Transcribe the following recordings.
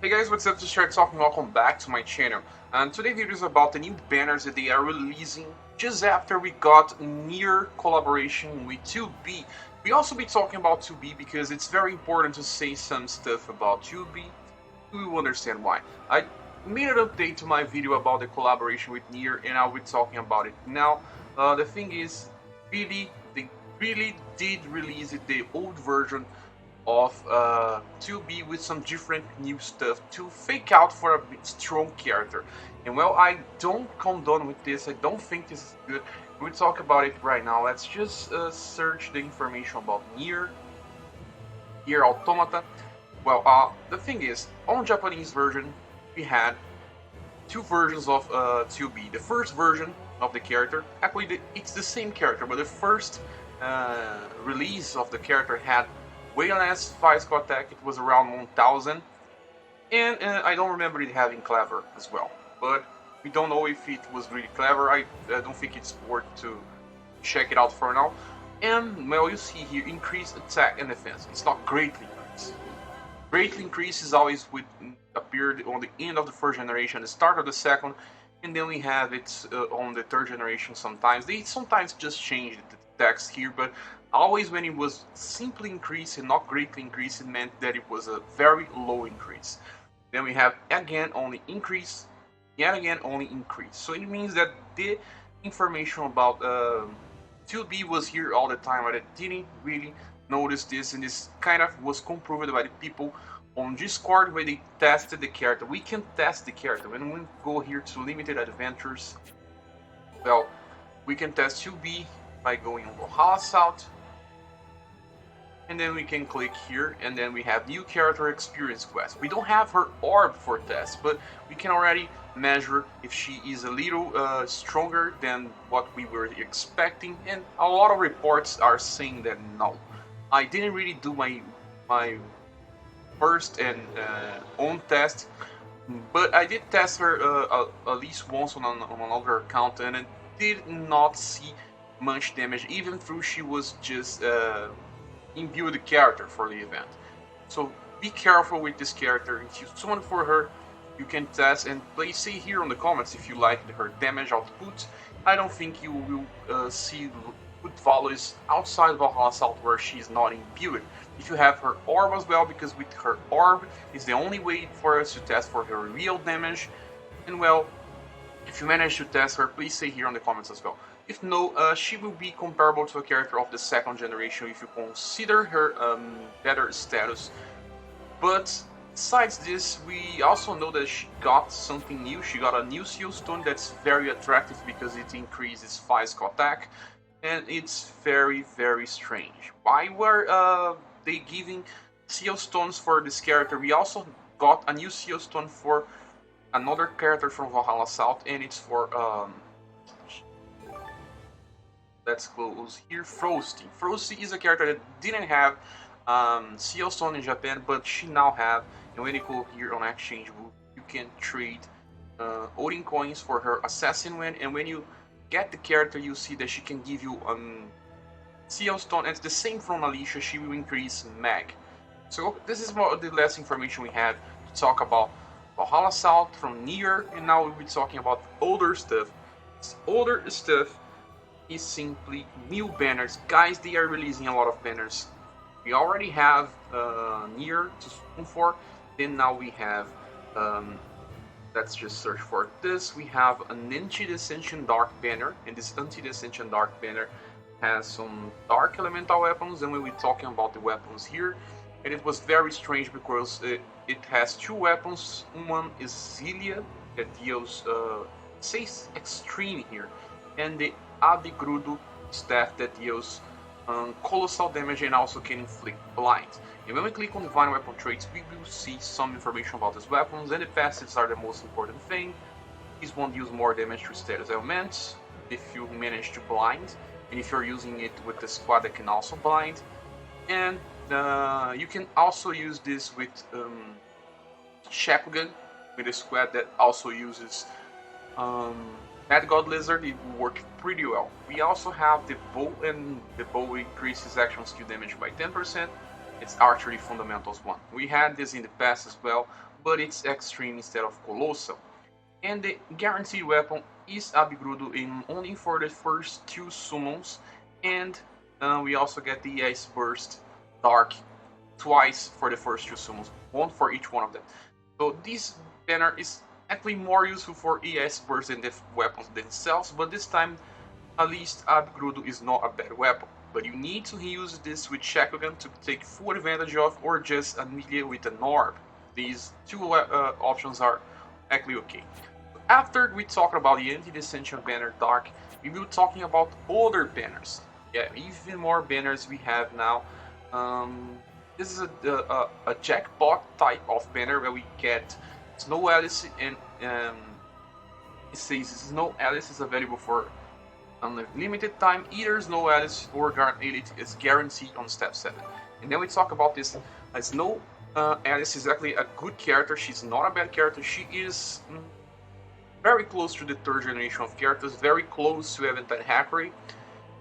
Hey guys, what's up? This is Talking. Welcome back to my channel. And today's video is about the new banners that they are releasing just after we got near collaboration with 2B. We also be talking about 2B because it's very important to say some stuff about 2B. You will understand why. I made an update to my video about the collaboration with Nier, and I'll be talking about it now. The thing is, they really did release it, the old version of 2B with some different new stuff to fake out for a strong character. And well, I don't condone with this. I don't think this is good. We'll talk about it right now. Let's just search the information about Nier Automata. Well, the thing is, on Japanese version, we had two versions of 2B. The first version of the character, actually, it's the same character, but the first release of the character had way less physical attack. It was around 1000, and I don't remember it having clever as well, but we don't know if it was really clever. I don't think it's worth to check it out for now. And well, you see here, increased attack and defense. It's not greatly increased. Greatly increased is always with appeared on the end of the first generation, the start of the second, and then we have it on the third generation sometimes. They sometimes just change the text here, but always when it was simply increased and not greatly increased, it meant that it was a very low increase. Then we have again only increase, yet again only increase. So it means that the information about 2B was here all the time, but I didn't really notice this, and this kind of was comproved by the people on Discord where they tested the character. We can test the character when we go here to limited adventures. Well, we can test 2B by going on Valhalla South, and then we can click here, and then we have new character experience quest. We don't have her orb for test, but we can already measure if she is a little stronger than what we were expecting, and a lot of reports are saying that no. I didn't really do my first and own test, but I did test her at least once on another account, and I did not see much damage, even though she was just imbued character for the event. So be careful with this character. If you summon for her, you can test, and please say here on the comments if you like her damage output. I don't think you will see good values outside of Valhalla South where she's not imbued. If you have her orb as well, because with her orb is the only way for us to test for her real damage. And well, if you manage to test her, please say here on the comments as well. If no, she will be comparable to a character of the second generation if you consider her better status. But besides this, we also know that she got something new. She got a new seal stone that's very attractive because it increases physical attack, and it's very, very strange. Why were they giving seal stones for this character? We also got a new seal stone for another character from Valhalla South, and it's for let's close here, Frosty. Frosty is a character that didn't have seal stone in Japan, but she now have. And when you go here on exchange booth, you can trade Odin coins for her assassin win, and when you get the character, you see that she can give you seal stone. It's the same from Alicia. She will increase mag. So this is more the last information we had to talk about Valhalla South from Nier, and now we'll be talking about older stuff. This older stuff is simply new banners. Guys, they are releasing a lot of banners. We already have Nier to spawn for, then now we have let's just search for this. We have an Anti-Descension Dark banner, and this Anti-Descension Dark banner has some dark elemental weapons, and we'll be talking about the weapons here. And it was very strange because it has two weapons. One is Zilia that deals says extreme here, and the Abigrudo staff that deals colossal damage and also can inflict blind. And when we click on Divine Weapon traits, we will see some information about these weapons, and the passives are the most important thing. This one deals more damage to status elements if you manage to blind, and if you're using it with the squad that can also blind. And you can also use this with Shakugan, with a squad that also uses Mad God Lizard. It will work pretty well. We also have the bow, and the bow increases action skill damage by 10%. It's Archery Fundamentals 1. We had this in the past as well, but it's extreme instead of colossal. And the guaranteed weapon is Abigrudo in only for the first 2 summons, and we also get the Ice Burst Dark twice for the first 2 summons, one for each one of them. So this banner is actually more useful for ES burst than the weapons themselves, but this time at least Abigrudo is not a bad weapon. But you need to use this with Shakugan to take full advantage of, or just a melee with an orb. These 2 options are actually okay. After we talk about the anti-dissension banner Dark, we will be talking about other banners. Yeah, even more banners we have now. This is a jackpot type of banner where we get Snow Alice, and it says Snow Alice is available for unlimited time. Either Snow Alice or Guard Elite is guaranteed on step 7. And then we talk about this. Snow Alice is actually a good character. She's not a bad character. She is very close to the 3rd generation of characters, very close to Eventide Hackray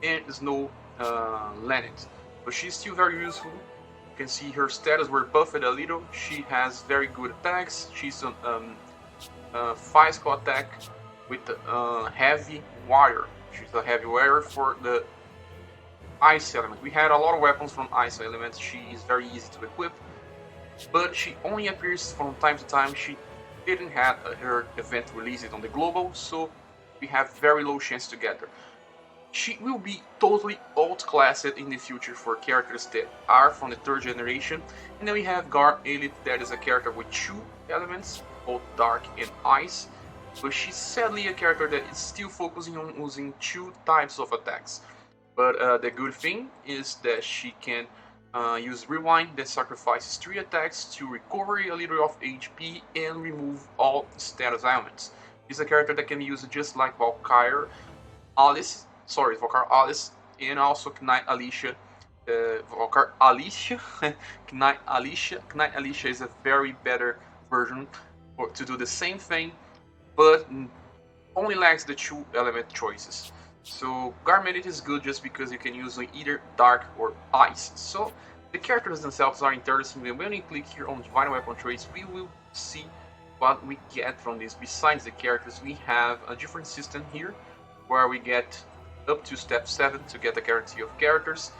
and Snow Lanet. But she's still very useful. You can see her status were buffed a little. She has very good attacks. She's on 5-score attack with heavy wire. She's a heavy wire for the ice element. We had a lot of weapons from ice elements. She is very easy to equip, but she only appears from time to time. She didn't have her event released on the global, so we have very low chance to get her. She will be totally outclassed in the future for characters that are from the 3rd generation. And then we have Guard Elite, that is a character with 2 elements, both dark and ice. But she's sadly a character that is still focusing on using 2 types of attacks. But the good thing is that she can use Rewind that sacrifices 3 attacks to recover a little of HP and remove all status elements. She's a character that can be used just like Valkyrie Alice, and also Knight Alicia. Valkyrie Alicia, Knight Alicia is a very better version to do the same thing, but only lacks the 2 element choices. So Garment is good just because you can use either dark or ice. So the characters themselves are interesting. When we click here on Divine Weapon traits, we will see what we get from this. Besides the characters, we have a different system here where we get up to step 7 to get the guarantee of characters.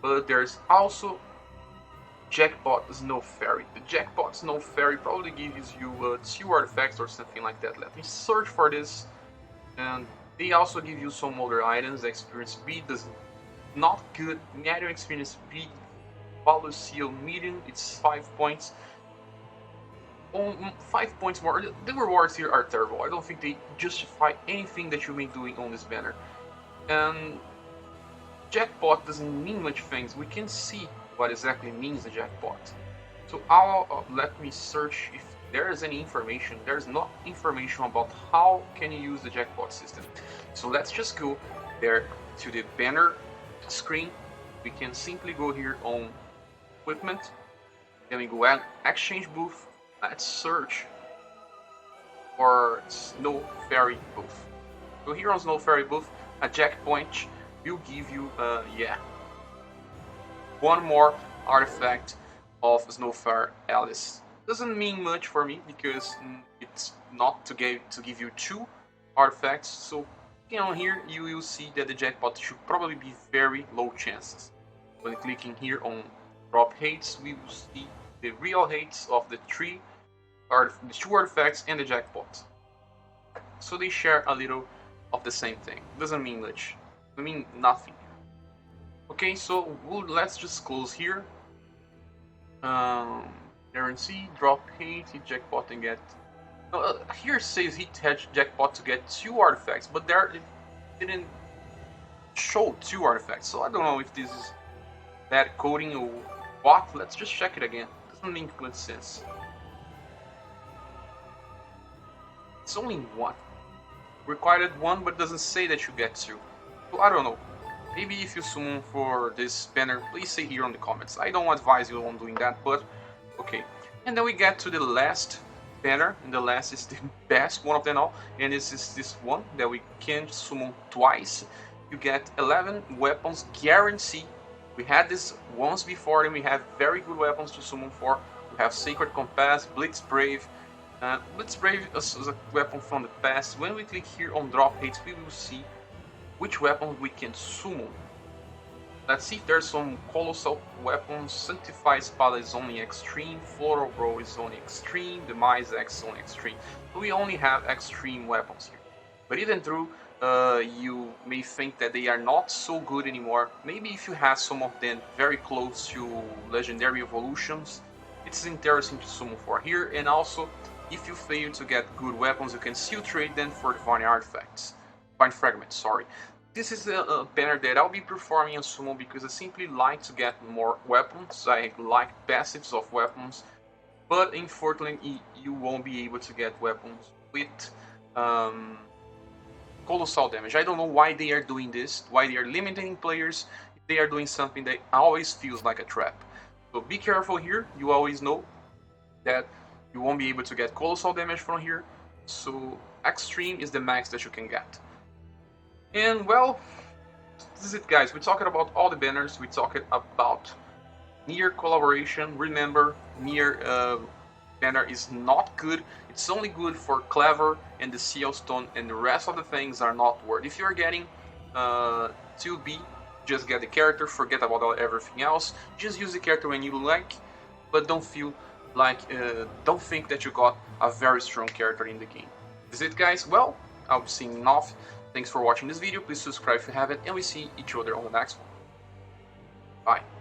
But there's also Jackpot Snow Fairy. The Jackpot Snow Fairy probably gives you 2 artifacts or something like that. Let me search for this. And they also give you some other items. The experience speed is not good. Medium experience speed, Value Seal medium, it's 5 points. 5 points more. The rewards here are terrible. I don't think they justify anything that you've been doing on this banner. And jackpot doesn't mean much things. We can see what exactly means the jackpot. So let me search if there is any information. There's not information about how can you use the jackpot system. So let's just go there to the banner screen. We can simply go here on equipment. Then we go at exchange booth. Let's search for Snow Fairy booth. So here on Snow Fairy booth, a jackpot will give you one more artifact of Snowfire Alice. Doesn't mean much for me because it's not to give you 2 artifacts. So here you will see that the jackpot should probably be very low chances. When clicking here on drop hates, we will see the real hates of the 2 artifacts and the jackpot. So they share a little of the same thing. Doesn't mean much. I mean nothing. Okay, so let's just close here. Guarantee, drop hate, hit jackpot and get... here it says hit jackpot to get 2 artifacts, but there it didn't show 2 artifacts. So I don't know if this is bad coding or what. Let's just check it again. Doesn't make much sense. It's only 1. Required 1, but doesn't say that you get 2. So I don't know. Maybe if you summon for this banner, please say here on the comments. I don't advise you on doing that, but okay. And then we get to the last banner, and the last is the best one of them all, and this is this one that we can summon twice. You get 11 weapons guarantee. We had this once before, and we have very good weapons to summon for. We have Sacred Compass, Blitz Brave. Blitz Brave is a weapon from the past. When we click here on drop hits, we will see which weapon we can summon. Let's see if there's some colossal weapons. Sanctified Espada is only extreme, Floral Bro is only extreme, Demise X is only extreme. We only have extreme weapons here. But even though you may think that they are not so good anymore, maybe if you have some of them very close to legendary evolutions, it's interesting to summon for here. And also, if you fail to get good weapons, you can still trade them for divine artifacts. Divine fragments, sorry. This is a banner that I'll be performing on summon because I simply like to get more weapons. I like passives of weapons, but unfortunately you won't be able to get weapons with colossal damage. I don't know why they are doing this, why they are limiting players. They are doing something that always feels like a trap. So be careful here. You always know that you won't be able to get colossal damage from here. So extreme is the max that you can get. And well, this is it, guys. We talked about all the banners. We talked about Nier collaboration. Remember, Nier banner is not good. It's only good for Clever and the Seal Stone, and the rest of the things are not worth. If you're getting 2B, just get the character. Forget about everything else. Just use the character when you like, but don't feel like don't think that you got a very strong character in the game. This is it, guys. Well, I'll be signing off. Thanks for watching this video. Please subscribe if you haven't, and we see each other on the next one. Bye.